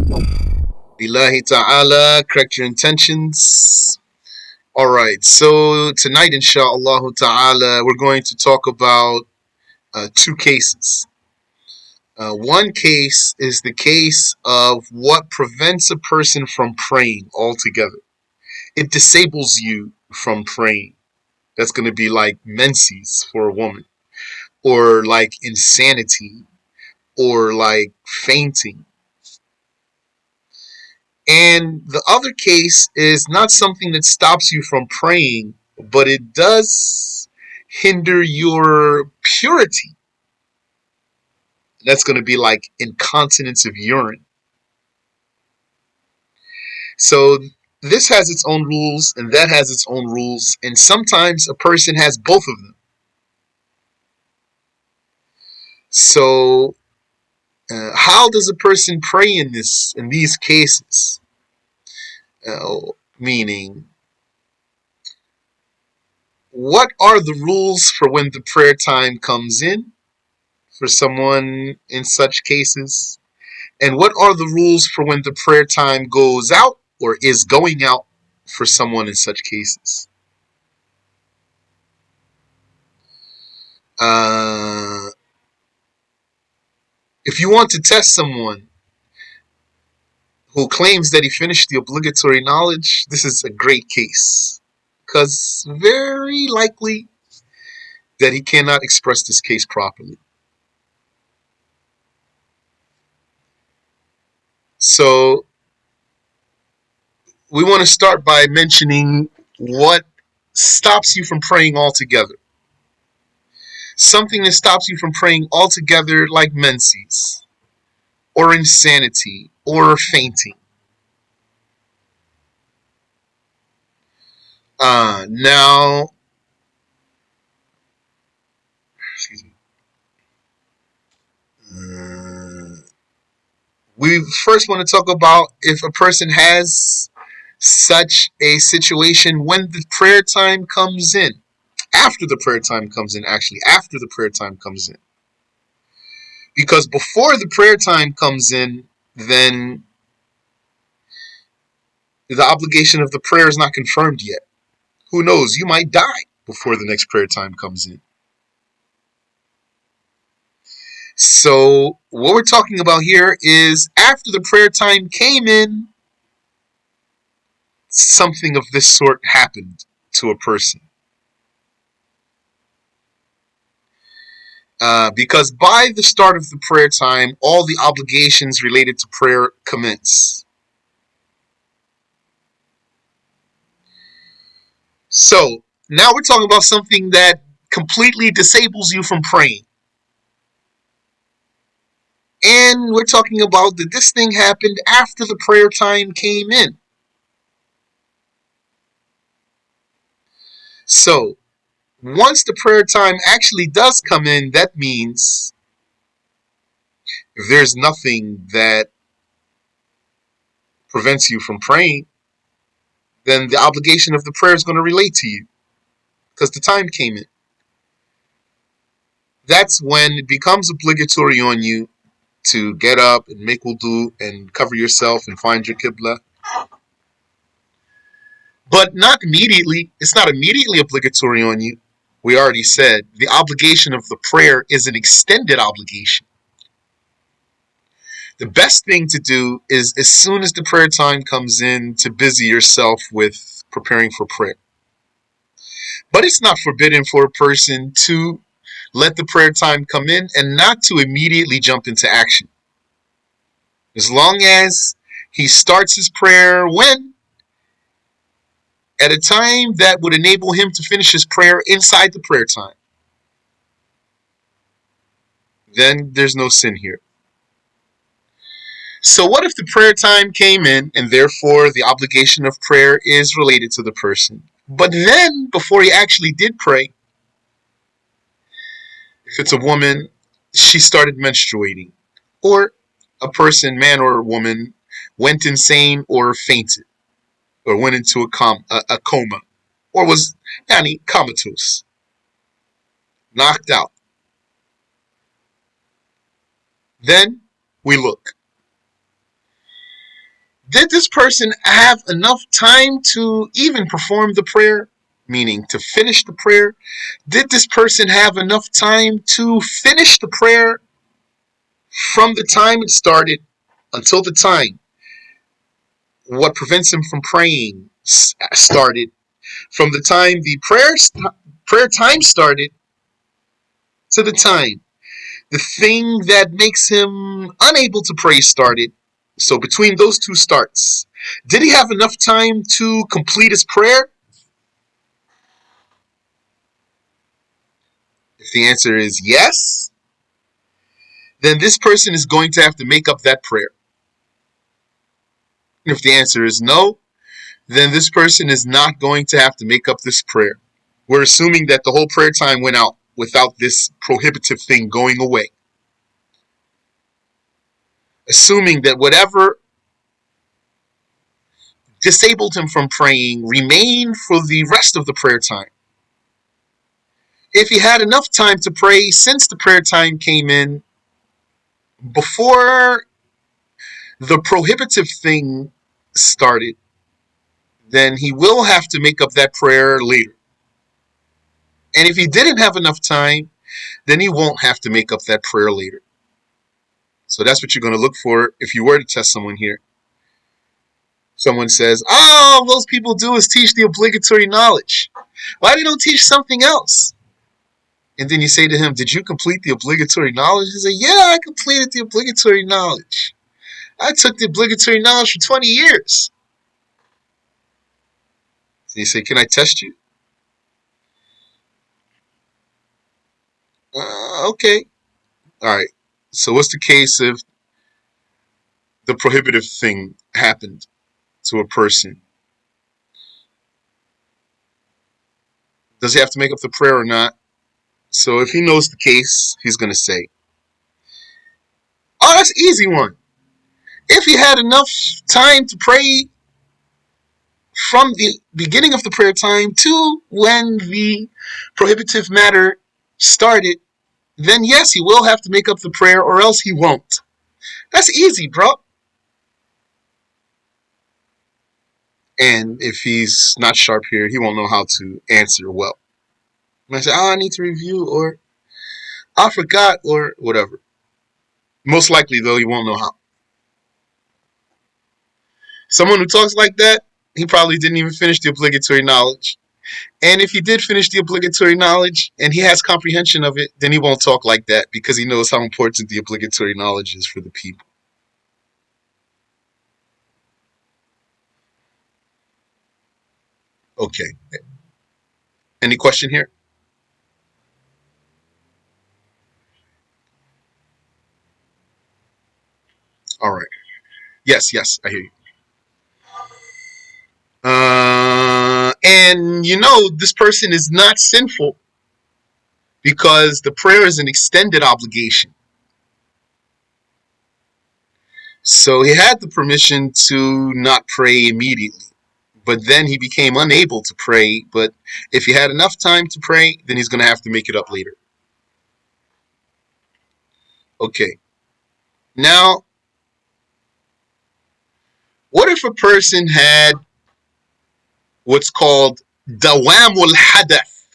Billahi ta'ala, correct your intentions. Alright, so tonight, inshallah ta'ala, we're going to talk about two cases. One case is the case of what prevents a person from praying altogether. It disables you from praying. That's going to be like menses for a woman, or like insanity, or like fainting. And the other case is not something that stops you from praying, but it does hinder your purity. That's going to be like incontinence of urine. So this has its own rules and that has its own rules. And sometimes a person has both of them. So how does a person pray in these cases? Meaning, what are the rules for when the prayer time comes in for someone in such cases? And what are the rules for when the prayer time goes out or is going out for someone in such cases? Uh, if you want to test someone who claims that he finished the obligatory knowledge, this is a great case. Because very likely that he cannot express this case properly. So we want to start by mentioning what stops you from praying altogether. Something that stops you from praying altogether, like menses, or insanity, or fainting. Now, excuse me. Uh, we first want to talk about if a person has such a situation when the prayer time comes in. After the prayer time comes in, actually, after the prayer time comes in. Because before the prayer time comes in, then the obligation of the prayer is not confirmed yet. Who knows? You might die before the next prayer time comes in. So, what we're talking about here is after the prayer time came in, something of this sort happened to a person. Because by the start of the prayer time, all the obligations related to prayer commence. So, now we're talking about something that completely disables you from praying. And we're talking about that this thing happened after the prayer time came in. So, once the prayer time actually does come in, that means if there's nothing that prevents you from praying, then the obligation of the prayer is going to relate to you because the time came in. That's when it becomes obligatory on you to get up and make wudu and cover yourself and find your qibla. But not immediately. It's not immediately obligatory on you. We already said the obligation of the prayer is an extended obligation. The best thing to do is as soon as the prayer time comes in to busy yourself with preparing for prayer. But it's not forbidden for a person to let the prayer time come in and not to immediately jump into action. As long as he starts his prayer when? At a time that would enable him to finish his prayer inside the prayer time. Then there's no sin here. So what if the prayer time came in and therefore the obligation of prayer is related to the person? But then, before he actually did pray, if it's a woman, she started menstruating. Or a person, man or woman, went insane or fainted. Or went into a coma. Or was comatose. Knocked out. Then we look. Did this person have enough time to even perform the prayer? Meaning to finish the prayer? Did this person have enough time to finish the prayer from the time it started until the time what prevents him from praying started, from the time the prayer time started to the time the thing that makes him unable to pray started? So between those two starts, did he have enough time to complete his prayer? If the answer is yes, then this person is going to have to make up that prayer. If the answer is no, then this person is not going to have to make up this prayer. We're assuming that the whole prayer time went out without this prohibitive thing going away. Assuming that whatever disabled him from praying remained for the rest of the prayer time. If he had enough time to pray since the prayer time came in before the prohibitive thing started, then he will have to make up that prayer later. And if he didn't have enough time, then he won't have to make up that prayer later. So that's what you're going to look for if you were to test someone here. Someone says, oh, all those people do is teach the obligatory knowledge. Why they don't teach something else? And then you say to him, did you complete the obligatory knowledge? He say, yeah, I completed the obligatory knowledge. I took the obligatory knowledge for 20 years. And you say, can I test you? Okay. All right. So what's the case if the prohibitive thing happened to a person? Does he have to make up the prayer or not? So if he knows the case, he's going to say, oh, that's an easy one. If he had enough time to pray from the beginning of the prayer time to when the prohibitive matter started, then yes, he will have to make up the prayer or else he won't. That's easy, bro. And if he's not sharp here, he won't know how to answer well. He might say, oh, I need to review, or I forgot, or whatever. Most likely, though, he won't know how. Someone who talks like that, he probably didn't even finish the obligatory knowledge. And if he did finish the obligatory knowledge and he has comprehension of it, then he won't talk like that because he knows how important the obligatory knowledge is for the people. Okay. Any question here? All right. Yes, yes, I hear you. And you know, this person is not sinful because the prayer is an extended obligation. So he had the permission to not pray immediately, but then he became unable to pray. But if he had enough time to pray, then he's going to have to make it up later. Okay. Now, what if a person had what's called dawam al-hadath?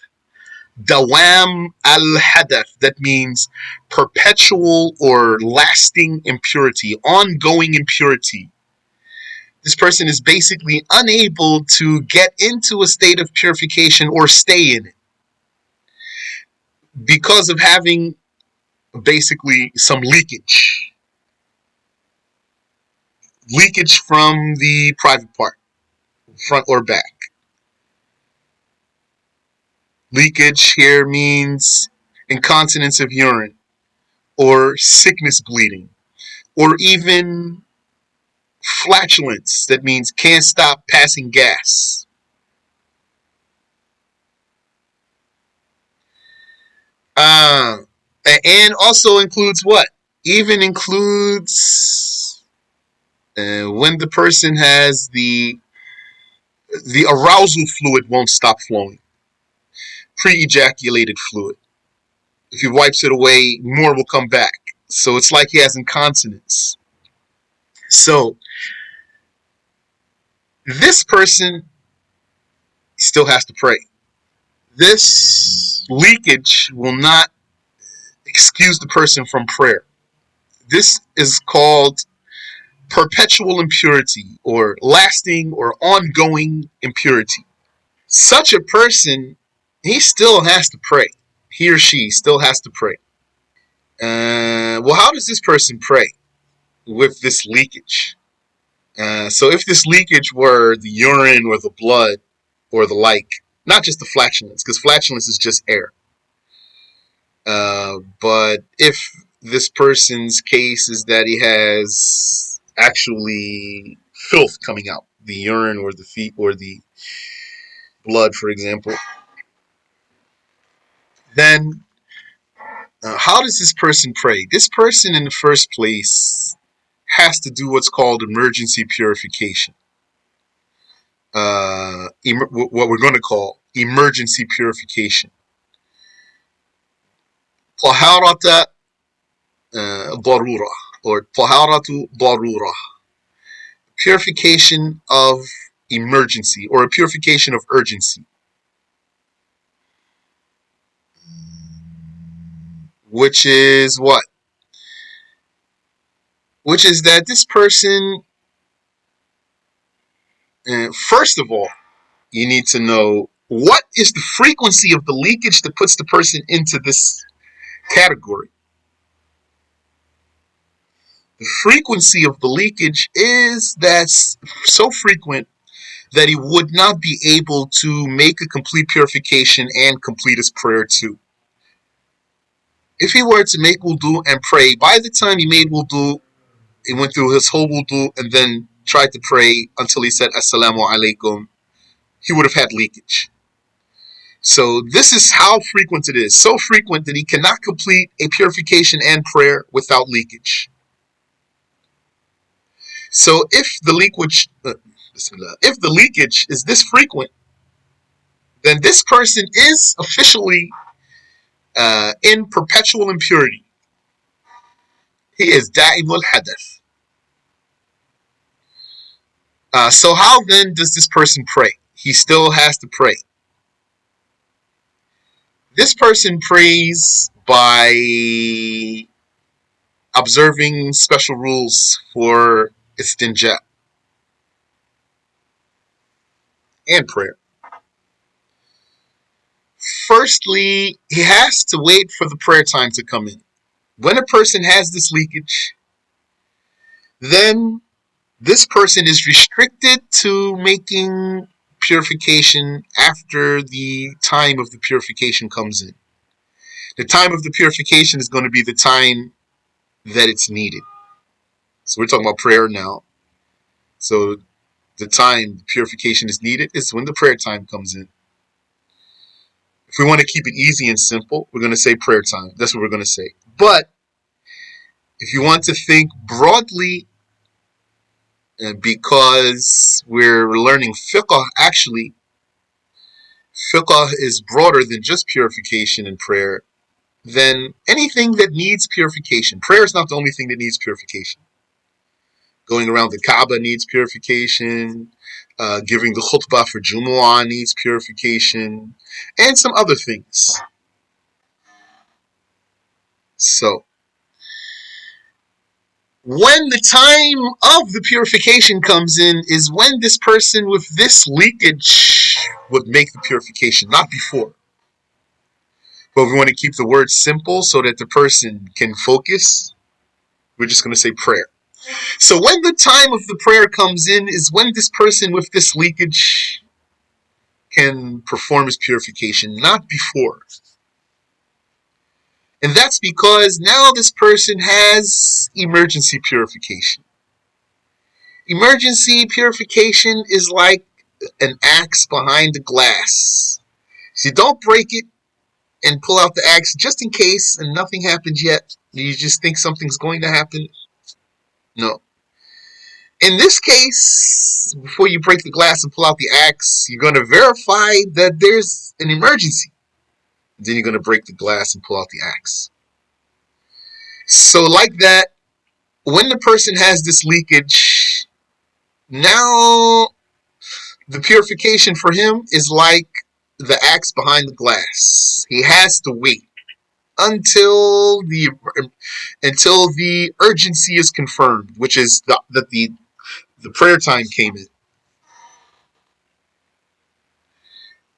Dawam al-hadath. That means perpetual or lasting impurity, ongoing impurity. This person is basically unable to get into a state of purification or stay in it because of having basically some leakage. Leakage from the private part, front or back. Leakage here means incontinence of urine, or sickness bleeding, or even flatulence. That means can't stop passing gas. Uh, and also includes what? Even includes when the person has the arousal fluid won't stop flowing. Pre-ejaculated fluid. If he wipes it away, more will come back. So it's like he has incontinence. So This person still has to pray. This leakage will not excuse the person from prayer. This is called perpetual impurity or lasting or ongoing impurity. Such a person, he still has to pray. He or she still has to pray. Well, how does this person pray with this leakage? So if this leakage were the urine or the blood or the like, not just the flatulence, because flatulence is just air. But if this person's case is that he has actually filth coming out, the urine or the feet or the blood, for example, then how does this person pray? This person, in the first place, has to do what's called emergency purification. What we're going to call emergency purification. Taharata darura or taharatu darura. Purification of emergency or a purification of urgency. Which is what? Which is that this person, first of all, you need to know what is the frequency of the leakage that puts the person into this category. The frequency of the leakage is that's so frequent that he would not be able to make a complete purification and complete his prayer too. If he were to make wudu and pray, by the time he made wudu, he went through his whole wudu and then tried to pray until he said Assalamu alaikum, he would have had leakage. So this is how frequent it is. So frequent that he cannot complete a purification and prayer without leakage. So if the leakage is this frequent, then this person is officially in perpetual impurity. He is da'imul hadath. So how then does this person pray? He still has to pray. This person prays by observing special rules for istinja and prayer. Firstly, he has to wait for the prayer time to come in. When a person has this leakage, then this person is restricted to making purification after the time of the purification comes in. The time of the purification is going to be the time that it's needed. So we're talking about prayer now. So the time the purification is needed is when the prayer time comes in. If we want to keep it easy and simple, we're going to say prayer time. That's what we're going to say. But if you want to think broadly, because we're learning fiqh, actually, fiqh is broader than just purification and prayer, then anything that needs purification. Prayer is not the only thing that needs purification. Going around the Kaaba needs purification. Giving the khutbah for Jumu'ah needs purification. And some other things. So, when the time of the purification comes in is when this person with this leakage would make the purification, not before. But we want to keep the word simple so that the person can focus. We're just going to say prayer. So when the time of the prayer comes in is when this person with this leakage can perform his purification, not before. And that's because now this person has emergency purification. Emergency purification is like an axe behind the glass. So you don't break it and pull out the axe just in case and nothing happens yet. You just think something's going to happen. No. In this case, before you break the glass and pull out the axe, you're going to verify that there's an emergency. Then you're going to break the glass and pull out the axe. So like that, when the person has this leakage, now The purification for him is like the axe behind the glass. He has to wait until the urgency is confirmed, which is that the prayer time came in.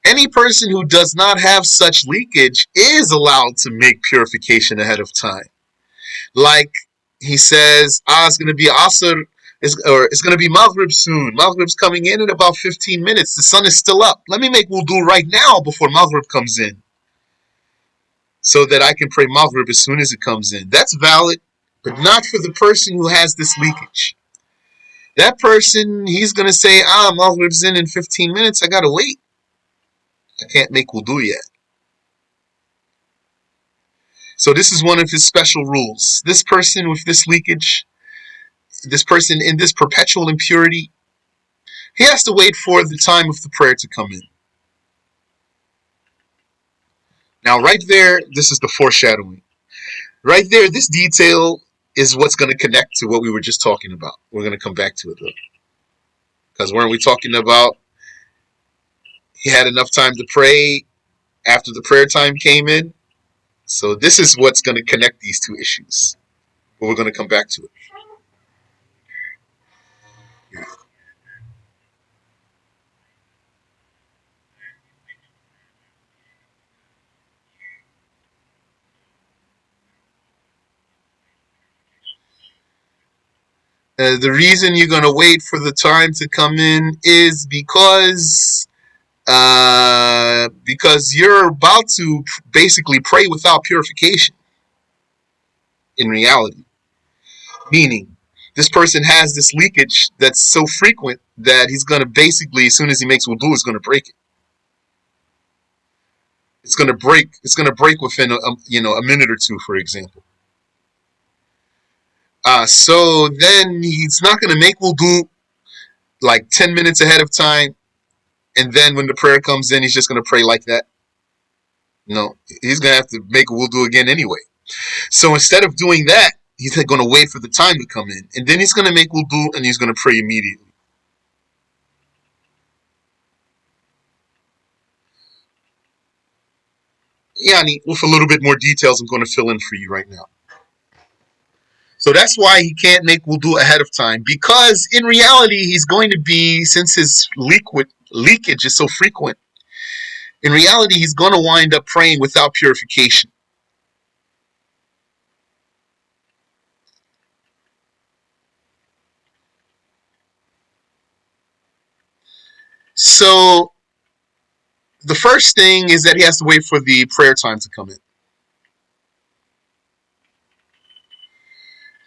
Any person who does not have such leakage is allowed to make purification ahead of time. Like he says, it's going to be Asr, or it's going to be Maghrib soon. Maghrib's coming in about 15 minutes. The sun is still up. Let me make wudu right now before Maghrib comes in, so that I can pray Maghrib as soon as it comes in. That's valid, but not for the person who has this leakage. That person, he's going to say, Maghrib's in 15 minutes. I got to wait. I can't make wudu yet. So this is one of his special rules. This person with this leakage, this person in this perpetual impurity, he has to wait for the time of the prayer to come in. Now, right there, this is the foreshadowing. Right there, this detail is what's going to connect to what we were just talking about. We're going to come back to it, though. Because weren't we talking about he had enough time to pray after the prayer time came in? So this is what's going to connect these two issues. But we're going to come back to it. The reason you're going to wait for the time to come in is because you're about to basically pray without purification in reality. Meaning, this person has this leakage that's so frequent that he's going to basically, as soon as he makes wudu, is going to break it. It's going to break. It's going to break within a minute or two, for example. So then he's not going to make wudu like 10 minutes ahead of time, and then when the prayer comes in, he's just going to pray like that. No, he's going to have to make wudu again anyway. So instead of doing that, he's going to wait for the time to come in, and then he's going to make wudu and he's going to pray immediately. Yani, with a little bit more details, I'm going to fill in for you right now. So that's why he can't make wudu ahead of time, because in reality, he's going to be, since his leakage is so frequent, in reality, he's going to wind up praying without purification. So the first thing is that he has to wait for the prayer time to come in.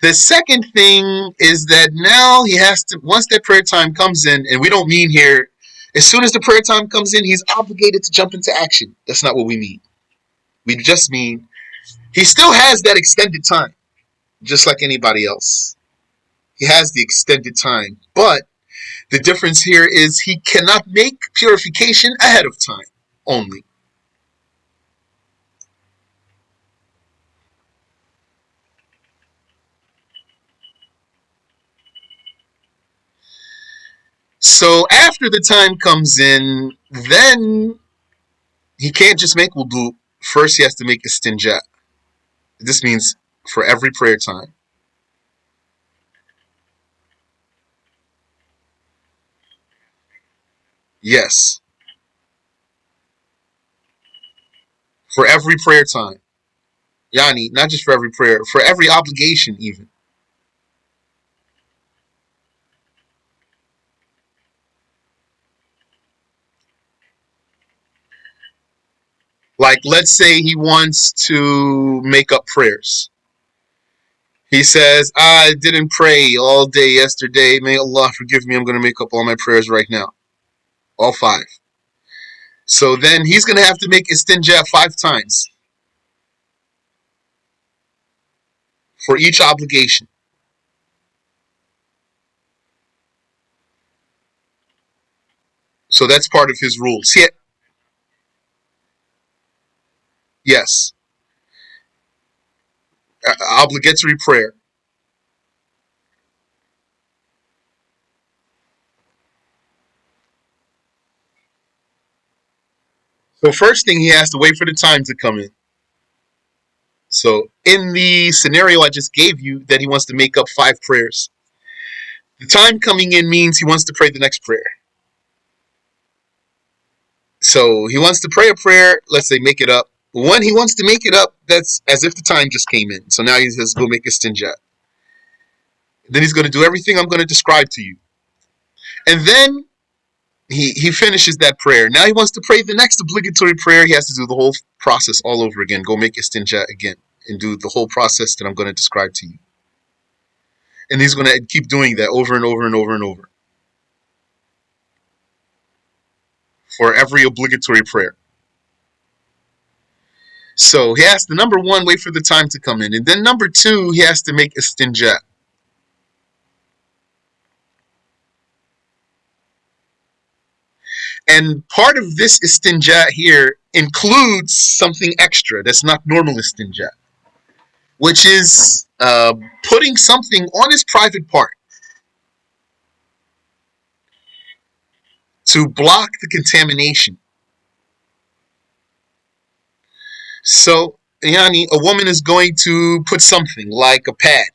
The second thing is that now he has to, once that prayer time comes in, and we don't mean here, as soon as the prayer time comes in, he's obligated to jump into action. That's not what we mean. We just mean he still has that extended time, just like anybody else. He has the extended time, but the difference here is he cannot make purification ahead of time only. So after the time comes in, then he can't just make wudu. First, he has to make istinja. This means for every prayer time. Yes, for every prayer time. Yani, not just for every prayer, for every obligation, even. Like, let's say he wants to make up prayers. He says, I didn't pray all day yesterday. May Allah forgive me. I'm going to make up all my prayers right now. All five. So then he's going to have to make istinja 5 times for each obligation. So that's part of his rules. Yes. Obligatory prayer. So first thing, he has to wait for the time to come in. So in the scenario I just gave you, that he wants to make up 5 prayers, the time coming in means he wants to pray the next prayer. So he wants to pray a prayer, let's say make it up. When he wants to make it up, that's as if the time just came in. So now he says, go make istinja. Then he's going to do everything I'm going to describe to you. And then he finishes that prayer. Now he wants to pray the next obligatory prayer. He has to do the whole process all over again. Go make istinja again and do the whole process that I'm going to describe to you. And he's going to keep doing that over and over and over and over for every obligatory prayer. So he has to, number one, wait for the time to come in. And then number two, he has to make istinja. And part of this istinja here includes something extra that's not normal istinja, which is putting something on his private part to block the contamination. So, yani, a woman is going to put something like a pad,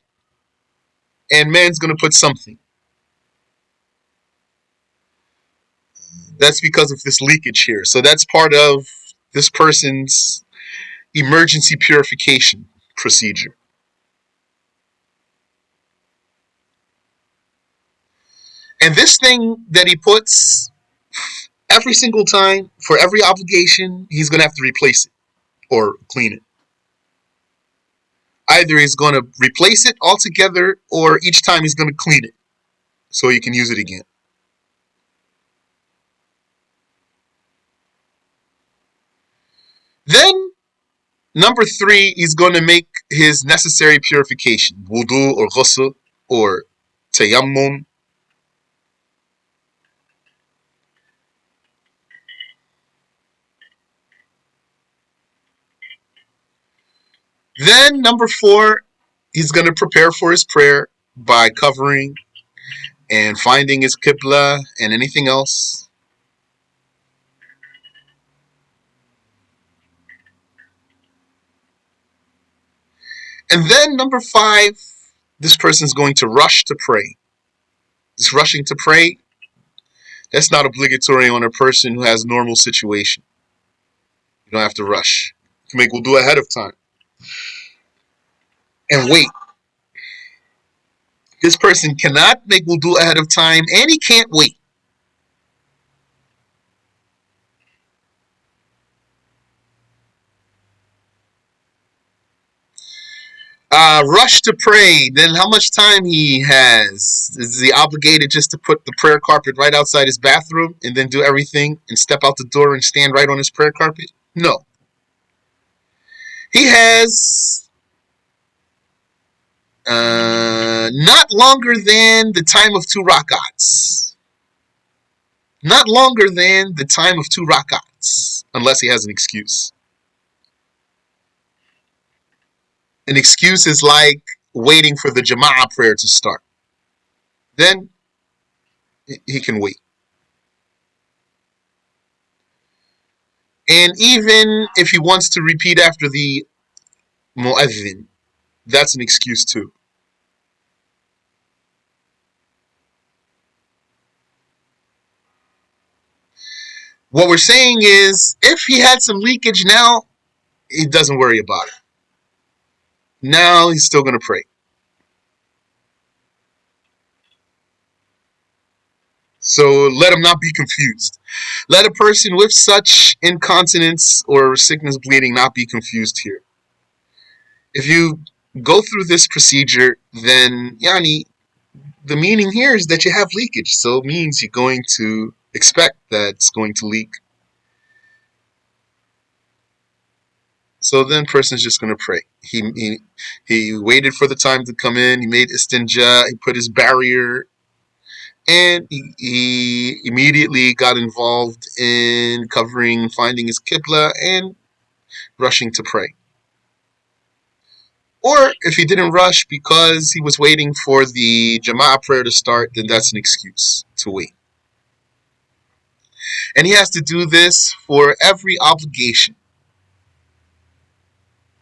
and man's going to put something. That's because of this leakage here. So that's part of this person's emergency purification procedure. And this thing that he puts every single time for every obligation, he's going to have to replace it or clean it. Either he's going to replace it altogether, or each time he's going to clean it so he can use it again. Then, number three, he's going to make his necessary purification, wudu or ghusl or tayammum. Then, number four, he's going to prepare for his prayer by covering and finding his qibla and anything else. And then, number five, this person's going to rush to pray. This rushing to pray, that's not obligatory on a person who has normal situation. You don't have to rush. You can make wudu ahead of time and wait. This person cannot make wudu ahead of time, and he can't wait. Rush to pray, then how much time he has? Is he obligated just to put the prayer carpet right outside his bathroom and then do everything and step out the door and stand right on his prayer carpet? No. He has not longer than the time of 2 rakats. Not longer than the time of 2 rakats, unless he has an excuse. An excuse is like waiting for the Jama'ah prayer to start. Then he can wait. And even if he wants to repeat after the mu'adhin, that's an excuse too. What we're saying is, if he had some leakage now, he doesn't worry about it. Now he's still going to pray. So let him not be confused. Let a person with such incontinence or sickness bleeding not be confused here. If you go through this procedure, then yani, the meaning here is that you have leakage. So it means you're going to expect that it's going to leak. So then person's just going to pray. He waited for the time to come in. He made istinja. He put his barrier. And he immediately got involved in covering, finding his qibla, and rushing to pray. Or if he didn't rush because he was waiting for the Jama'ah prayer to start, then that's an excuse to wait. And he has to do this for every obligation.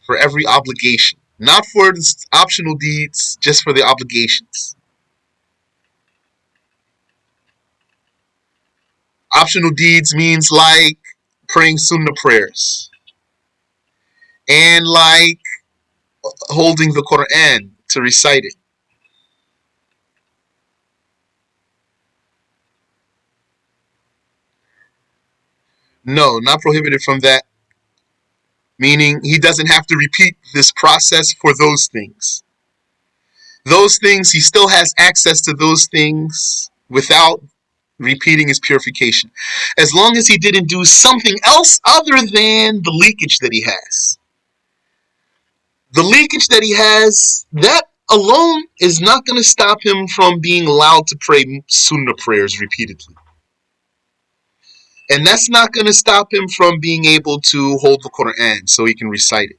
For every obligation. Not for the optional deeds, just for the obligations. Optional deeds means like praying sunnah prayers. And like holding the Quran to recite it. No, not prohibited from that. Meaning he doesn't have to repeat this process for those things. Those things, he still has access to those things without repeating his purification. As long as he didn't do something else other than the leakage that he has. The leakage that he has, that alone is not going to stop him from being allowed to pray sunnah prayers repeatedly. And that's not going to stop him from being able to hold the Quran so he can recite it.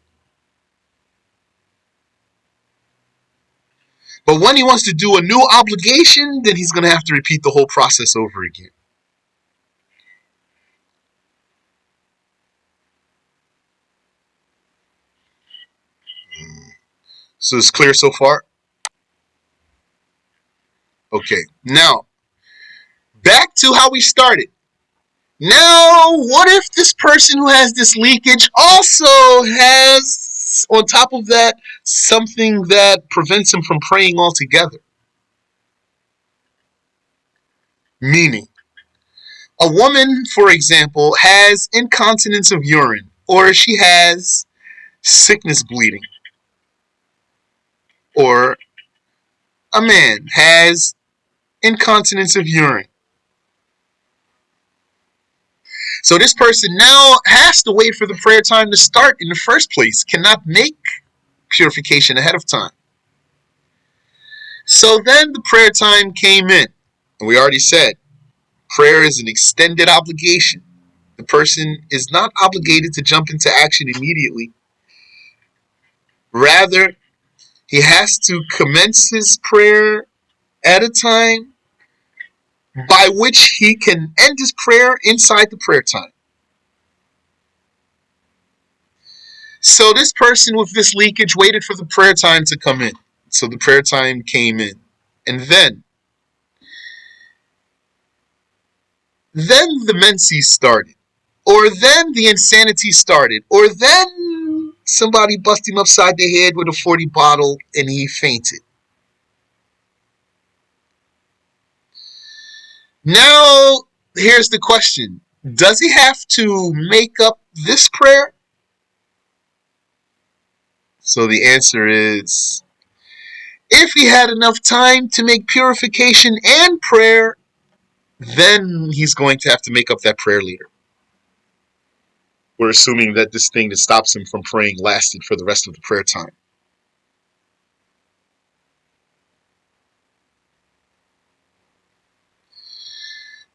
But when he wants to do a new obligation, then he's going to have to repeat the whole process over again. So it's clear so far? Okay. Now, back to how we started. Now, what if this person who has this leakage also has, on top of that, something that prevents him from praying altogether? Meaning, a woman, for example, has incontinence of urine, or she has sickness bleeding, or a man has incontinence of urine. So this person now has to wait for the prayer time to start in the first place, cannot make purification ahead of time. So then the prayer time came in. And we already said, prayer is an extended obligation. The person is not obligated to jump into action immediately. Rather, he has to commence his prayer at a time by which he can end his prayer inside the prayer time. So this person with this leakage waited for the prayer time to come in. So the prayer time came in. And then the Menses started. Or then the insanity started. Or then somebody busted him upside the head with a 40 bottle and he fainted. Now, here's the question. Does he have to make up this prayer? So the answer is, if he had enough time to make purification and prayer, then he's going to have to make up that prayer later. We're assuming that this thing that stops him from praying lasted for the rest of the prayer time.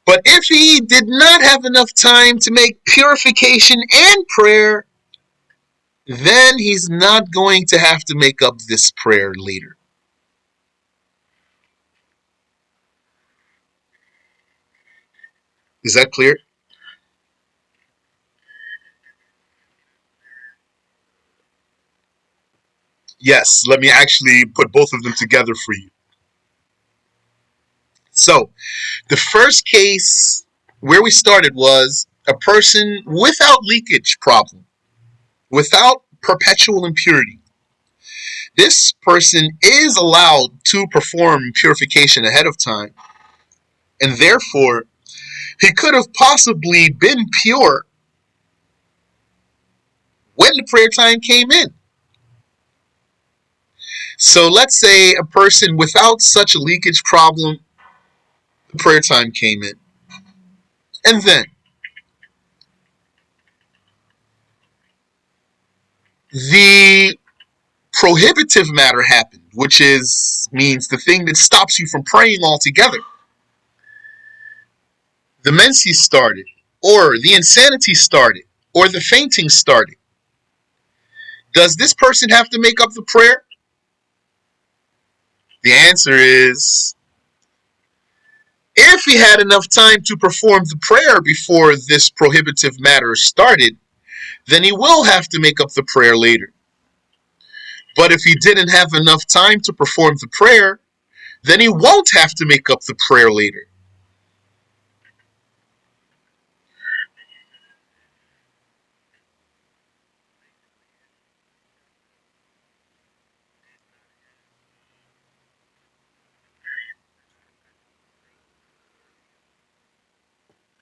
But if he did not have enough time to make purification and prayer, then he's not going to have to make up this prayer later. Is that clear? Yes, let me actually put both of them together for you. So, the first case where we started was a person without leakage problem, without perpetual impurity. This person is allowed to perform purification ahead of time, and therefore he could have possibly been pure when the prayer time came in. So let's say a person without such a leakage problem, the prayer time came in. And then the prohibitive matter happened, which means the thing that stops you from praying altogether. The menses started, or the insanity started, or the fainting started. Does this person have to make up the prayer? The answer is, if he had enough time to perform the prayer before this prohibitive matter started, then he will have to make up the prayer later. But if he didn't have enough time to perform the prayer, then he won't have to make up the prayer later.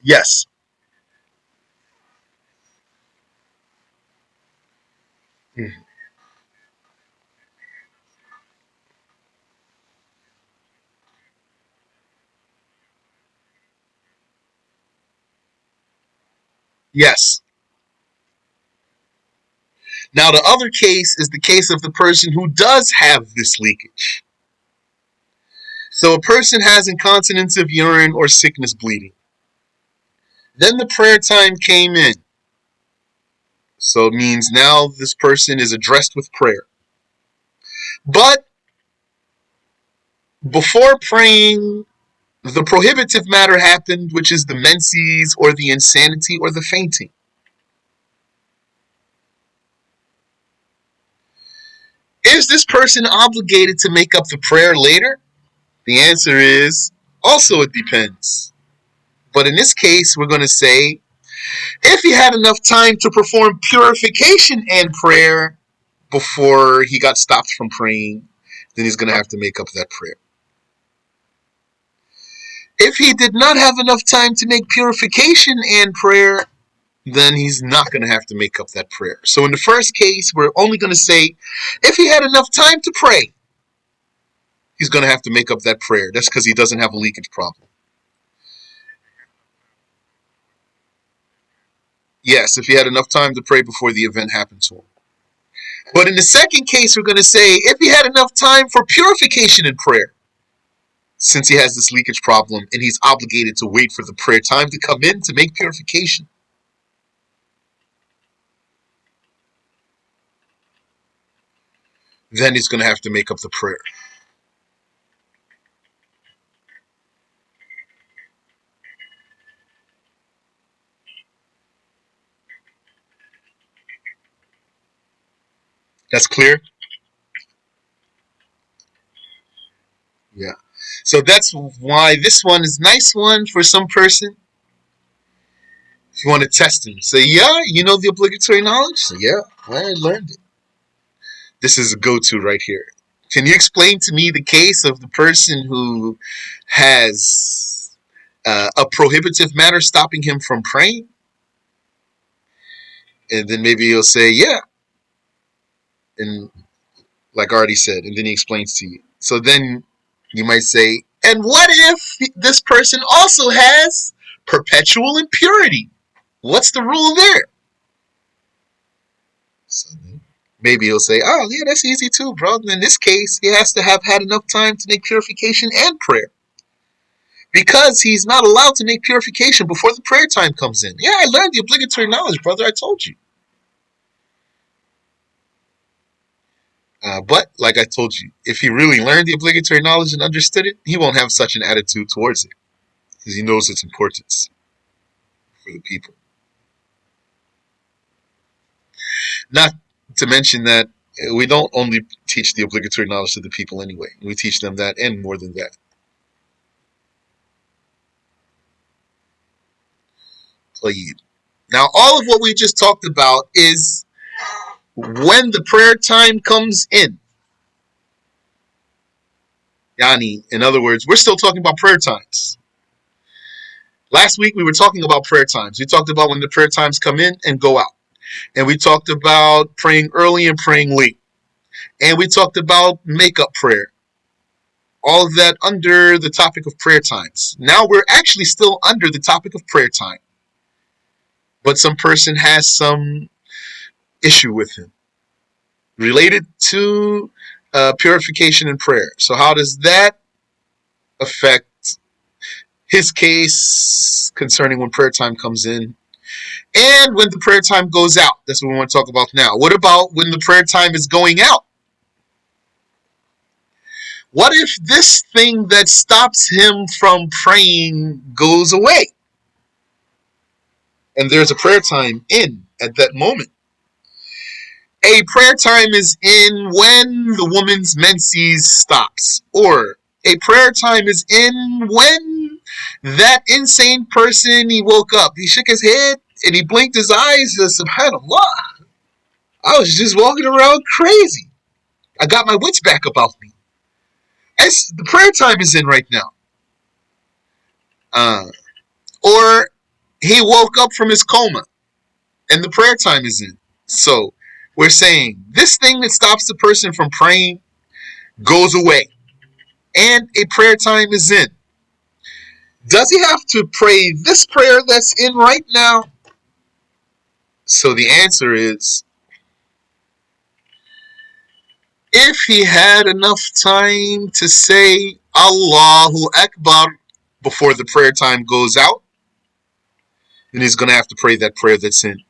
Yes. Yes. Now, the other case is the case of the person who does have this leakage. So, a person has incontinence of urine or sickness bleeding. Then the prayer time came in. So, it means now this person is addressed with prayer. But before praying, the prohibitive matter happened, which is the menses or the insanity or the fainting. Is this person obligated to make up the prayer later? The answer is also it depends. But in this case, we're going to say if he had enough time to perform purification and prayer before he got stopped from praying, then he's going to have to make up that prayer. If he did not have enough time to make purification and prayer, then he's not going to have to make up that prayer. So in the first case, we're only going to say if he had enough time to pray, he's going to have to make up that prayer. That's because he doesn't have a leakage problem. Yes, if he had enough time to pray before the event happened to him. But in the second case, we're going to say if he had enough time for purification and prayer, since he has this leakage problem and he's obligated to wait for the prayer time to come in to make purification, then he's going to have to make up the prayer. That's clear? Yeah. So that's why this one is a nice one for some person. If you want to test him, say, yeah, you know the obligatory knowledge? Say, yeah, I learned it. This is a go-to right here. Can you explain to me the case of the person who has a prohibitive matter stopping him from praying? And then maybe he'll say, yeah. And like I already said, and then he explains to you. So then you might say, and what if this person also has perpetual impurity? What's the rule there? So maybe he'll say, oh, yeah, that's easy too, bro. In this case, he has to have had enough time to make purification and prayer. Because he's not allowed to make purification before the prayer time comes in. Yeah, I learned the obligatory knowledge, brother. I told you. But, like I told you, if he really learned the obligatory knowledge and understood it, he won't have such an attitude towards it. Because he knows its importance for the people. Not to mention that we don't only teach the obligatory knowledge to the people anyway. We teach them that and more than that. Now, all of what we just talked about is when the prayer time comes in. Yani, in other words, we're still talking about prayer times. Last week we were talking about prayer times. We talked about when the prayer times come in and go out. And we talked about praying early and praying late. And we talked about make-up prayer. All of that under the topic of prayer times. Now we're actually still under the topic of prayer time. But some person has some issue with him related to purification and prayer. So how does that affect his case concerning when prayer time comes in and when the prayer time goes out? That's what we want to talk about now. What about when the prayer time is going out? What if this thing that stops him from praying goes away? And there's a prayer time in at that moment. A prayer time is in when the woman's menses stops. Or a prayer time is in when that insane person, he woke up, he shook his head, and he blinked his eyes, and subhanAllah, I was just walking around crazy. I got my wits back about me. As the prayer time is in right now. Uh, or he woke up from his coma and the prayer time is in. So we're saying this thing that stops the person from praying goes away and a prayer time is in. Does he have to pray this prayer that's in right now? So the answer is, if he had enough time to say Allahu Akbar before the prayer time goes out, then he's going to have to pray that prayer that's in.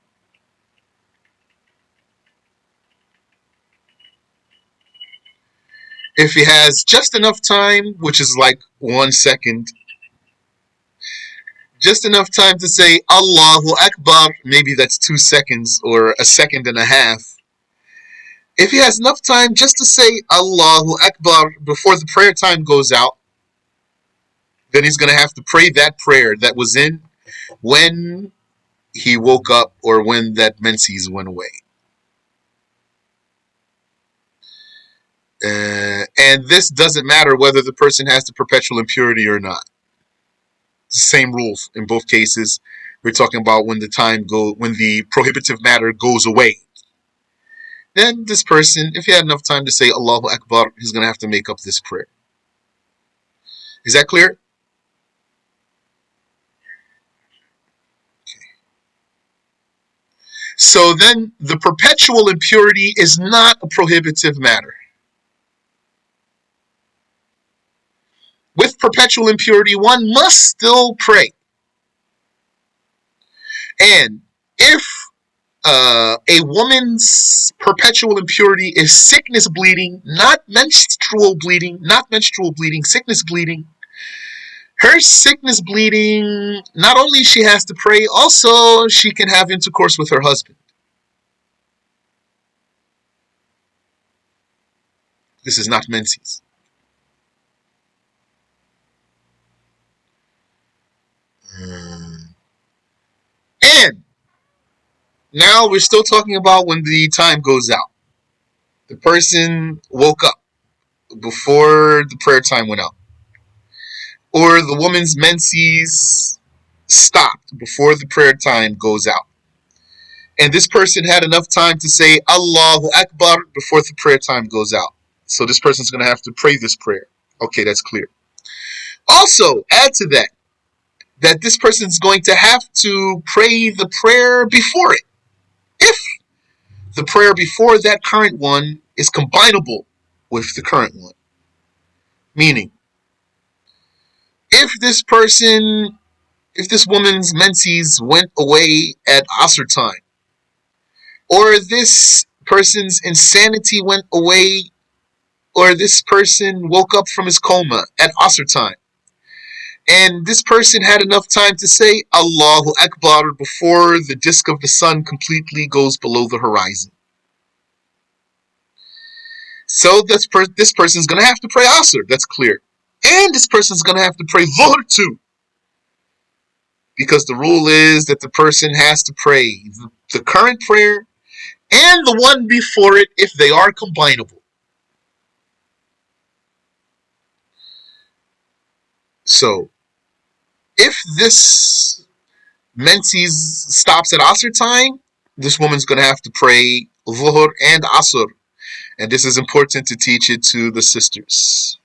If he has just enough time, which is like 1 second, just enough time to say Allahu Akbar, maybe that's 2 seconds or a second and a half. If he has enough time just to say Allahu Akbar before the prayer time goes out, then he's going to have to pray that prayer that was in when he woke up or when that menses went away. And this doesn't matter whether the person has the perpetual impurity or not. Same rules in both cases. We're talking about when the prohibitive matter goes away. Then this person, if he had enough time to say Allahu Akbar, he's going to have to make up this prayer. Is that clear? Okay. So then the perpetual impurity is not a prohibitive matter. With perpetual impurity, one must still pray. And if a woman's perpetual impurity is sickness bleeding, not menstrual bleeding, sickness bleeding, her sickness bleeding, not only she has to pray, also she can have intercourse with her husband. This is not menses. And now we're still talking about when the time goes out. The person woke up before the prayer time went out. Or the woman's menses stopped before the prayer time goes out. And this person had enough time to say Allahu Akbar before the prayer time goes out. So this person's going to have to pray this prayer. Okay, that's clear. Also, add to that this person's going to have to pray the prayer before it. If the prayer before that current one is combinable with the current one. Meaning, if this woman's menses went away at Asr time, or this person's insanity went away, or this person woke up from his coma at Asr time, and this person had enough time to say Allahu Akbar before the disk of the sun completely goes below the horizon. So this person's going to have to pray Asr, that's clear. And this person's going to have to pray Dhuhr too. Because the rule is that the person has to pray the current prayer and the one before it if they are combinable. So, if this menses stops at Asr time, this woman's going to have to pray Dhuhr and Asr. And this is important to teach it to the sisters.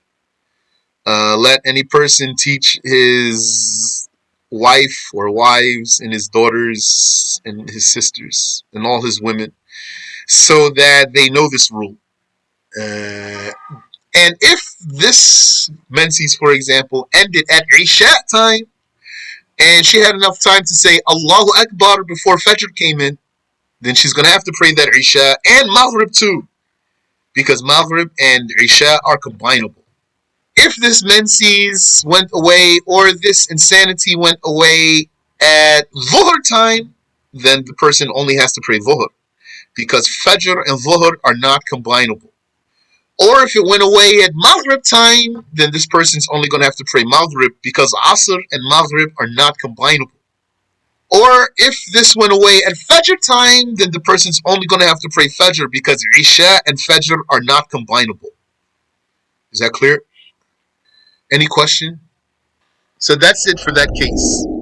Let any person teach his wife or wives and his daughters and his sisters and all his women so that they know this rule. And if this menses, for example, ended at Isha time and she had enough time to say Allahu Akbar before Fajr came in, then she's going to have to pray that Isha and Maghrib too, because Maghrib and Isha are combinable. If this Menses went away or this insanity went away at Dhuhr time, then the person only has to pray Dhuhr because Fajr and Dhuhr are not combinable. Or if it went away at Maghrib time, then this person's only going to have to pray Maghrib because Asr and Maghrib are not combinable. Or if this went away at Fajr time, then the person's only going to have to pray Fajr because Isha and Fajr are not combinable. Is that clear? Any question? So that's it for that case.